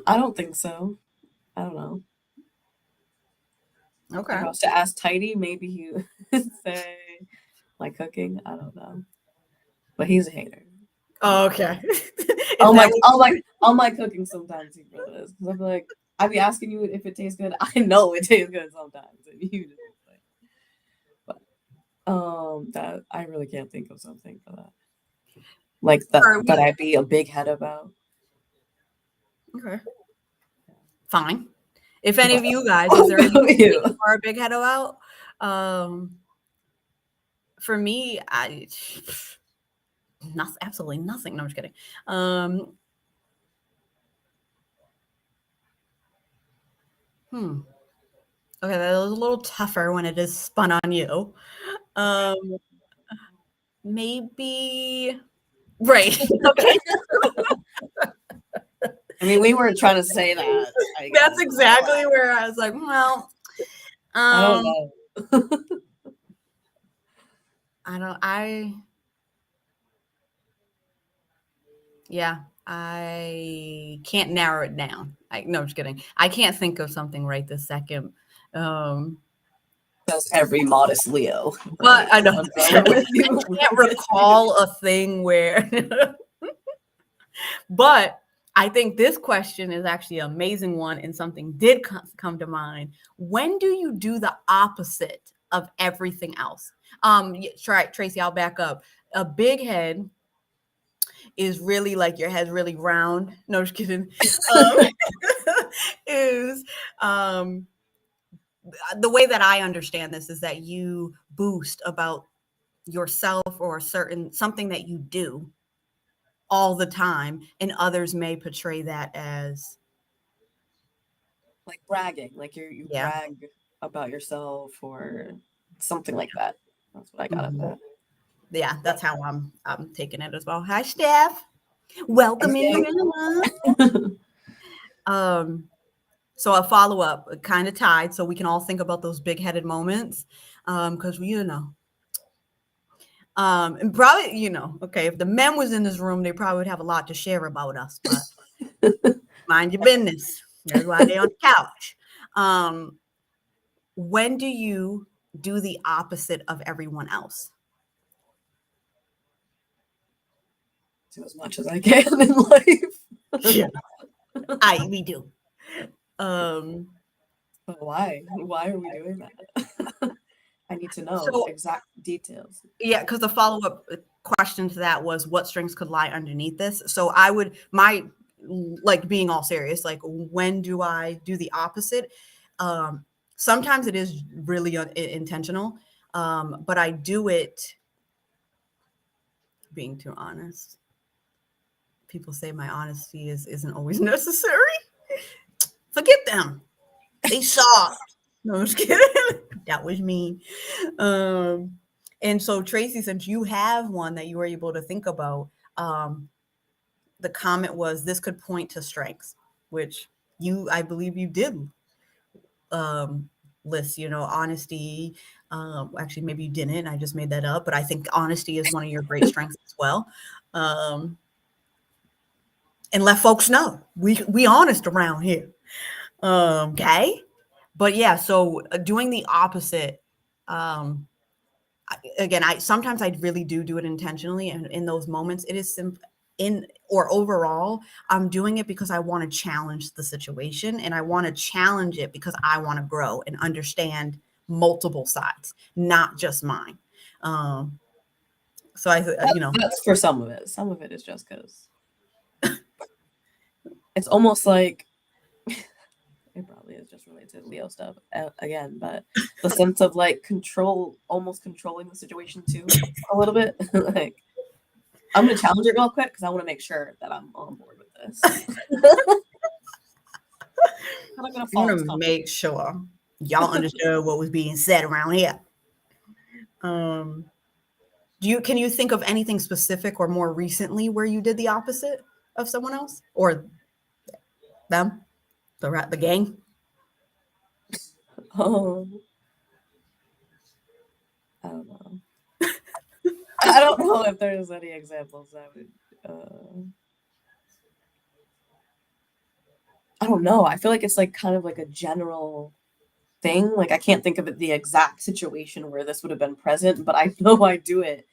I don't think so. I don't know. Okay. If I was to ask Tidy, maybe he would say my cooking. I don't know, but he's a hater. Oh, okay. I'll like cooking sometimes. He really is, because I'm like, I'd be asking you if it tastes good. I know it tastes good sometimes, and you just like, but that I really can't think of something for that. Like that I'd be a big head about. Okay. Fine. If any of you guys, is there anything you are a big head about? For me, absolutely nothing. No, I'm just kidding. Okay, that was a little tougher when it is spun on you. Maybe right. Okay. I mean, we weren't trying to say that. That's exactly where I was like, well, I don't know. I can't narrow it down. No, I'm just kidding. I can't think of something right this second. That's every modest Leo. But I know I can't recall a thing where but I think this question is actually an amazing one, and something did come to mind. When do you do the opposite of everything else? Tracy, I'll back up. A big head is really like your head's really round. No, just kidding. Is the way that I understand this is that you boost about yourself or something that you do all the time, and others may portray that as like bragging, like you brag about yourself or something like that. That's what I got of it. Yeah, that's how I'm taking it as well. Hi, Steph. Welcome in. So a follow-up, kind of tied, so we can all think about those big-headed moments, because and probably, okay, if the men was in this room, they probably would have a lot to share about us, but mind your business. That's why they're on the couch. When do you do the opposite of everyone else? Do as much as I can in life. Yeah, we do. But why? Why are we doing that? I need to know exact details. Yeah, because the follow-up question to that was, what strings could lie underneath this? So being all serious, like, when do I do the opposite? Sometimes it is really intentional, but I do it being too honest. People say my honesty isn't always necessary. Forget them. They soft. No, I'm just kidding. That was mean. And so, Tracy, since you have one that you were able to think about, the comment was, this could point to strengths, which I believe you did list, honesty. Actually, maybe you didn't. I just made that up, but I think honesty is one of your great strengths as well. And let folks know we honest around here. Okay. But yeah, so doing the opposite, again, sometimes I really do it intentionally, and in those moments, it is simple. Overall, I'm doing it because I want to challenge the situation, and I want to challenge it because I want to grow and understand multiple sides, not just mine. So that's for some of it. Some of it is just because it's almost like it probably is just related to Leo stuff again, but the sense of like control, almost controlling the situation too, a little bit. Like, I'm gonna challenge it real quick because I want to make sure that I'm on board with this. I'm gonna make sure y'all understood what was being said around here. Can you think of anything specific or more recently where you did the opposite of someone else or them, the gang? I don't know. I don't know if there's any examples that would. I don't know. I feel like it's like kind of like a general thing. Like, I can't think of it the exact situation where this would have been present, but I know I do it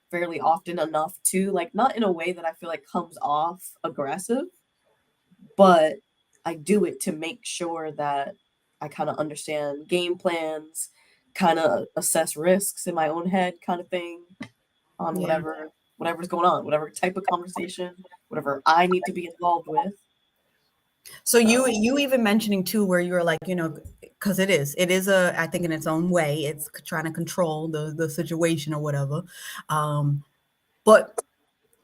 fairly often enough to, like, not in a way that I feel like comes off aggressive, but I do it to make sure that I kind of understand game plans, kind of assess risks in my own head, kind of thing, on whatever's going on, whatever type of conversation, whatever I need to be involved with. So you even mentioning too, where you were like, because it is I think in its own way, it's trying to control the situation or whatever. But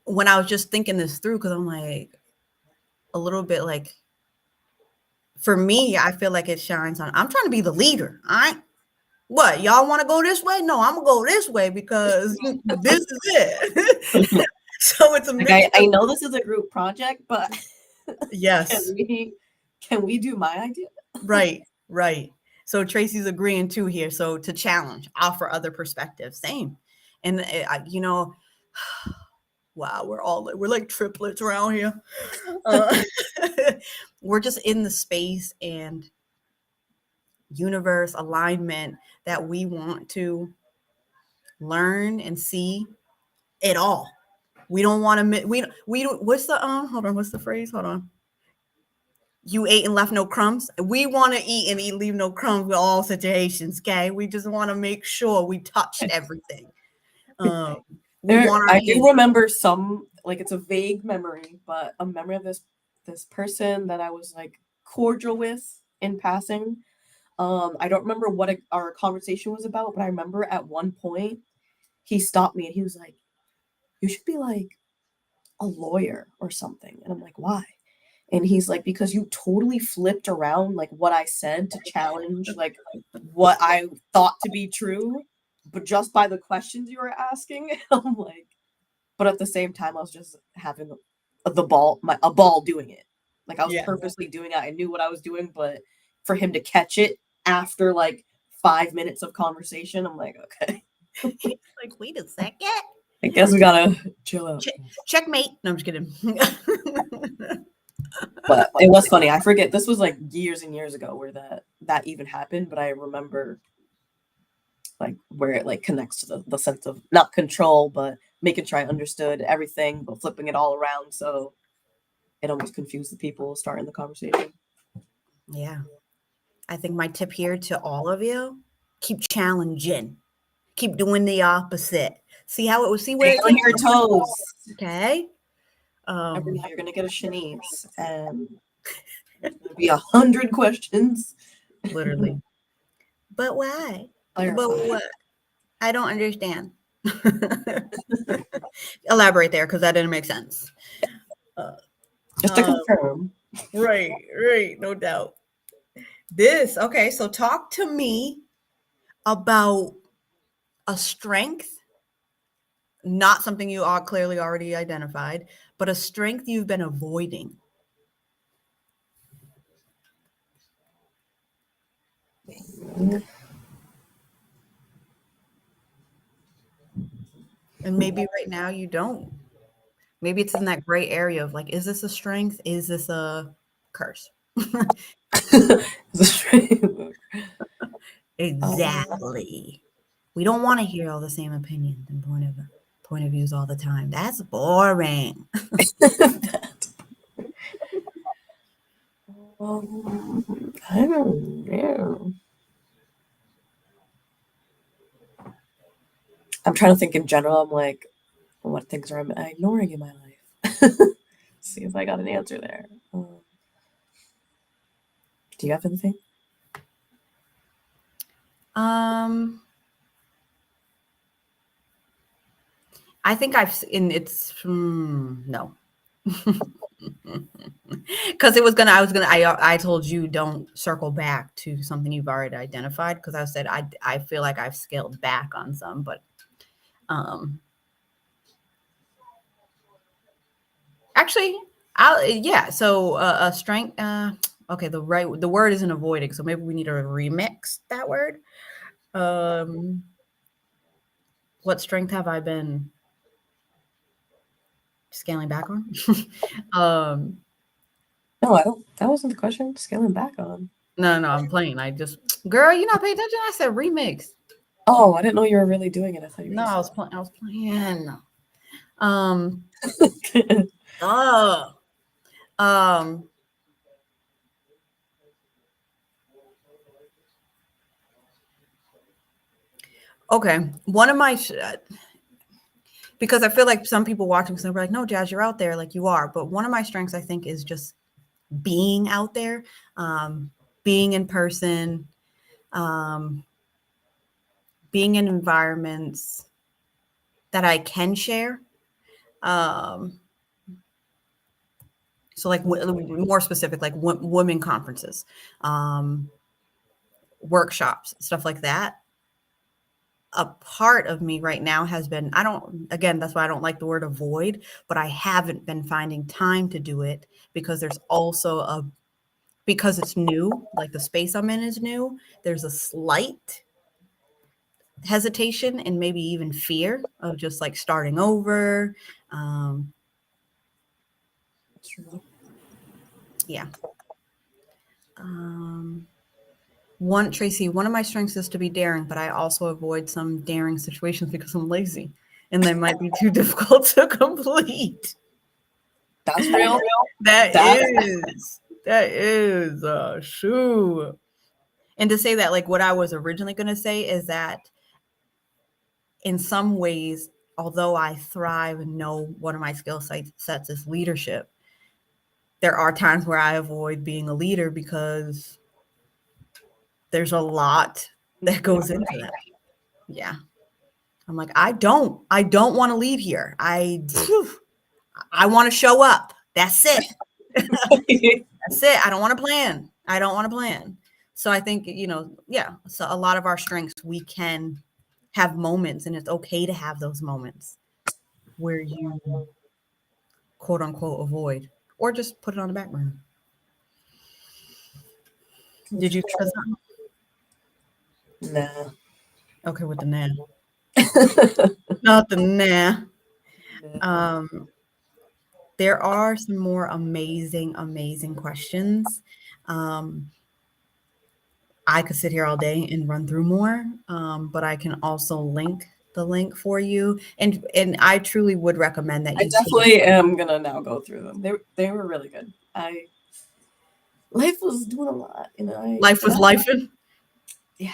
when I was just thinking this through, because I'm like a little bit like, for me, I feel like it shines on, I'm trying to be the leader. All right. What, y'all want to go this way? No, I'm gonna go this way because this is it. So it's a Like mix. I know this is a group project, but Yes. can we do my idea? Right. So Tracy's agreeing too here. So to challenge, offer other perspectives, same. And wow, we're like triplets around here. We're just in the space and universe alignment that we want to learn and see it all. We don't want to we what's the hold on, what's the phrase? Hold on. You ate and left no crumbs. We want to eat and leave no crumbs with all situations. Okay, we just want to make sure we touched everything. I do remember some, like, it's a vague memory, but a memory of this person that I was like cordial with in passing. I don't remember what our conversation was about, but I remember at one point he stopped me and he was like, "You should be like a lawyer or something." And I'm like, "Why?" And he's like, "Because you totally flipped around like what I said to challenge like what I thought to be true, but just by the questions you were asking." I'm like, but at the same time, I was just having a ball doing it. Like I was purposely doing it. I knew what I was doing, but for him to catch it after like 5 minutes of conversation, I'm like, okay. Like, wait a second. I guess we gotta chill out. Checkmate. No, I'm just kidding. But it was funny. I forget. This was like years and years ago where that even happened. But I remember like where it like connects to the sense of not control, but making sure I understood everything, but flipping it all around. So it almost confused the people starting the conversation. Yeah. I think my tip here to all of you, keep challenging. Keep doing the opposite. See how it was. See where Stay on your toes. Okay. Every night you're gonna get a Shanice, and there's gonna be 100 questions. Literally. But why? Clarify. But what? I don't understand. Elaborate there, because that didn't make sense. Just to confirm. Right. No doubt. Okay. So talk to me about a strength, not something you are clearly already identified, but a strength you've been avoiding. And maybe right now you don't. Maybe it's in that gray area of like, is this a strength? Is this a curse? Exactly. We don't want to hear all the same opinions and point of views all the time. That's boring. I don't know. I'm trying to think in general. I'm like, what things are I ignoring in my life? See if I got an answer there. Do you have anything? I think no. Because I told you don't circle back to something you've already identified, because I said I feel like I've scaled back on some, but actually so a strength, okay, the word isn't avoiding, so maybe we need to remix that word. What strength have I been scaling back on? No, I don't. That wasn't the question. Scaling back on. No, I'm playing. Girl, you not paying attention? I said remix. Oh, I didn't know you were really doing it. I thought you were. No, I was playing. Okay, one of my because I feel like some people watching are like, no, Jazz, you're out there, like you are. But one of my strengths, I think, is just being out there, being in person, Being in environments that I can share. So like more specific, like women conferences, workshops, stuff like that. A part of me right now has been, again, that's why I don't like the word avoid, but I haven't been finding time to do it because there's also because it's new, like the space I'm in is new, there's a slight hesitation and maybe even fear of just like starting over. Yeah. Tracy, one of my strengths is to be daring, but I also avoid some daring situations because I'm lazy and they might be too difficult to complete. That's real. That is shoot. And to say that, like what I was originally going to say is that in some ways, although I thrive and know one of my skill sets is leadership, there are times where I avoid being a leader because there's a lot that goes into that. Yeah. I'm like, I don't want to lead here. I want to show up. That's it. That's it. I don't want to plan. So I think, so a lot of our strengths, we can have moments and it's okay to have those moments where you quote unquote avoid or just put it on the back burner. Did you trust that? Nah. Okay, with the nah. Not the nah. There are some more amazing questions. I could sit here all day and run through more, but I can also link the link for you. And I truly would recommend that you I definitely am gonna now go through them. They were really good. Life was doing a lot, life was lifing. Yeah.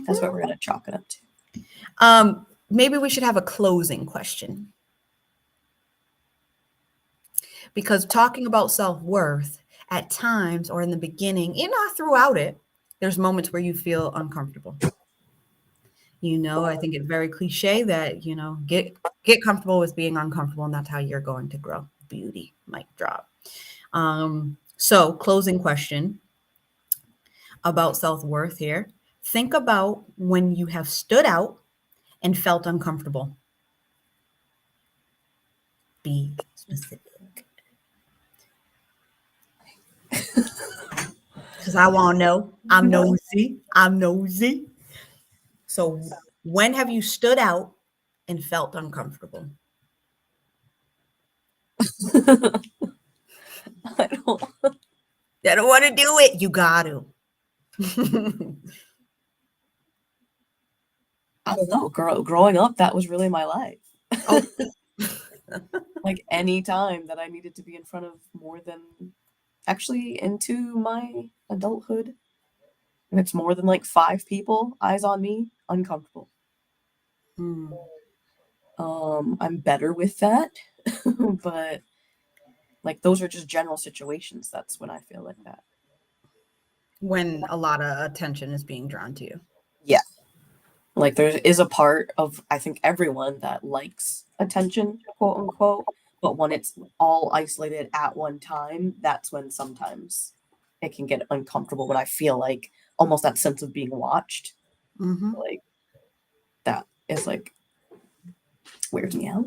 That's what we're gonna chalk it up to. Maybe we should have a closing question. Because talking about self-worth at times or in the beginning, and not throughout it, there's moments where you feel uncomfortable. I think it's very cliche that, get comfortable with being uncomfortable and that's how you're going to grow. Beauty, mic drop. So closing question about self-worth here. Think about when you have stood out and felt uncomfortable. Be specific. Because I want to know. I'm nosy. So when have you stood out and felt uncomfortable? I don't want to do it. You got to. I don't know. Growing up, that was really my life. Oh. Like any time that I needed to be in front of more than actually into my adulthood, and it's more than like 5 people, eyes on me, uncomfortable. I'm better with that, but like those are just general situations. That's when I feel like that. When a lot of attention is being drawn to you. Yeah. Like there is a part of, I think, everyone that likes attention, quote unquote, but when it's all isolated at one time, that's when sometimes it can get uncomfortable when I feel like almost that sense of being watched. Like that is like weirds me out.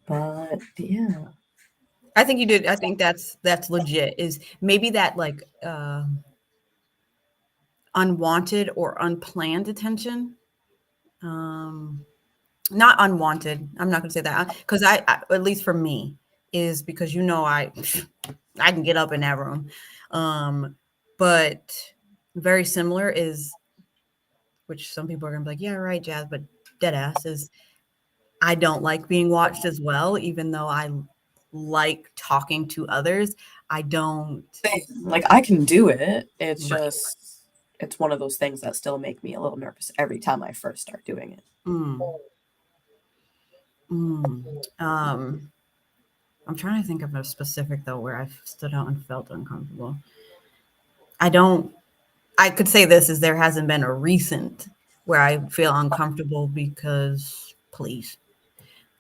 But yeah. I think you did. I think that's legit. Is maybe that like unwanted or unplanned attention. Not unwanted. I'm not going to say that because I, at least for me, is because I can get up in that room. But very similar is, which some people are going to be like, yeah, right, Jazz, but dead ass is, I don't like being watched as well, even though I like talking to others. I don't like I can do it. It's just it's one of those things that still make me a little nervous every time I first start doing it. I'm trying to think of a specific though where I've stood out and felt uncomfortable. I don't I could say this is there hasn't been a recent where I feel uncomfortable because please.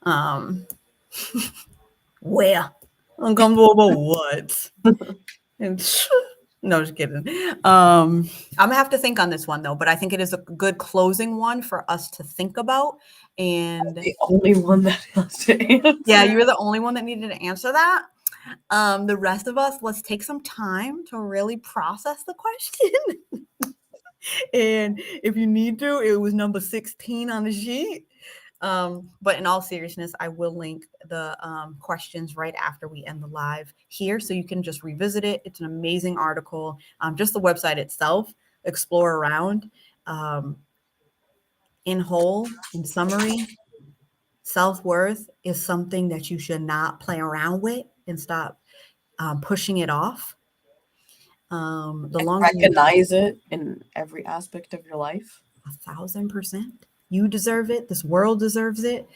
Um where? Uncomfortable about what? And no, just kidding. I'm gonna have to think on this one though, but I think it is a good closing one for us to think about. And The only one that has to answer. yeah, you're the only one that needed to answer that. The rest of us, let's take some time to really process the question. And if you need to, it was number 16 on the sheet. But in all seriousness, I will link the questions right after we end the live here, so you can just revisit it. It's an amazing article. Just the website itself, explore around. In whole, in summary, self-worth is something that you should not play around with and stop pushing it off. The longer you Recognize it in every aspect of your life. 1,000%. You deserve it. This world deserves it.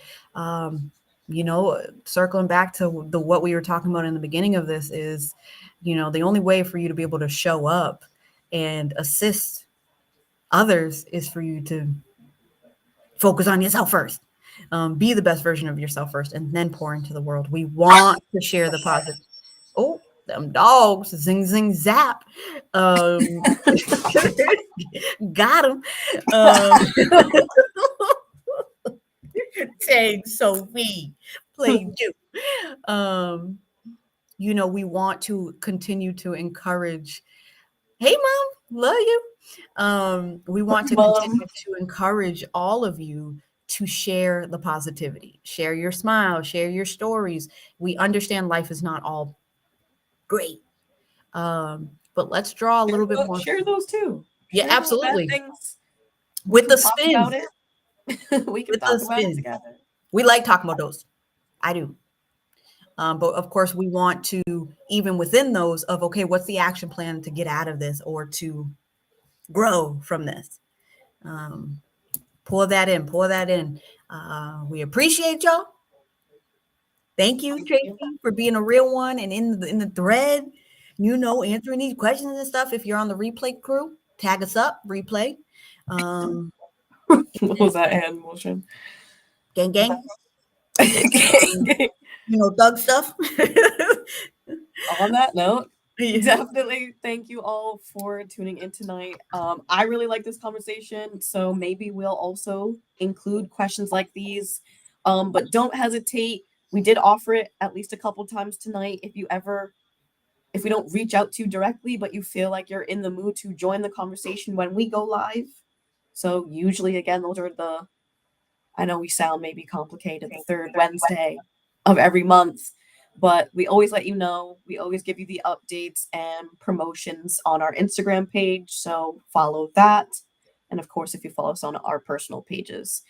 Circling back to what we were talking about in the beginning of this is, the only way for you to be able to show up and assist others is for you to focus on yourself first. Be the best version of yourself first, and then pour into the world. We want to share the positive. Oh, them dogs, zing, zing, zap. Got him. Dang, Sophie, played you. We want to continue to encourage. Hey, Mom, love you. We want to continue to encourage all of you to share the positivity, share your smile, share your stories. We understand life is not all great. But let's draw a little bit more. Share those too. Yeah, share absolutely. Things. With the spin. About it. We can talk about it together. We like talking about those. I do. But of course, we want to, even within those of, okay, what's the action plan to get out of this or to grow from this? Pour that in. We appreciate y'all. Thank you, Tracy, for being a real one and in the thread, answering these questions and stuff. If you're on the replay crew, tag us up, replay. What was that hand motion? Gang, gang. Thug stuff. On that note, definitely thank you all for tuning in tonight. I really like this conversation, so maybe we'll also include questions like these. But don't hesitate. We did offer it at least a couple times tonight. If we don't reach out to you directly, but you feel like you're in the mood to join the conversation when we go live. So usually, again, those are I know we sound maybe complicated, the third Wednesday of every month, but we always let you know. We always give you the updates and promotions on our Instagram page. So follow that. And of course, if you follow us on our personal pages,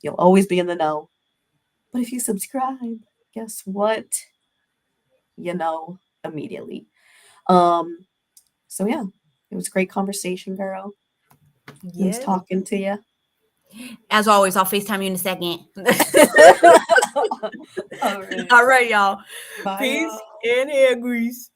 you'll always be in the know. But if you subscribe, guess what? You know immediately. So yeah, it was a great conversation, girl. Nice talking to you. As always, I'll FaceTime you in a second. All right, y'all. Bye, Peace y'all. and hair grease.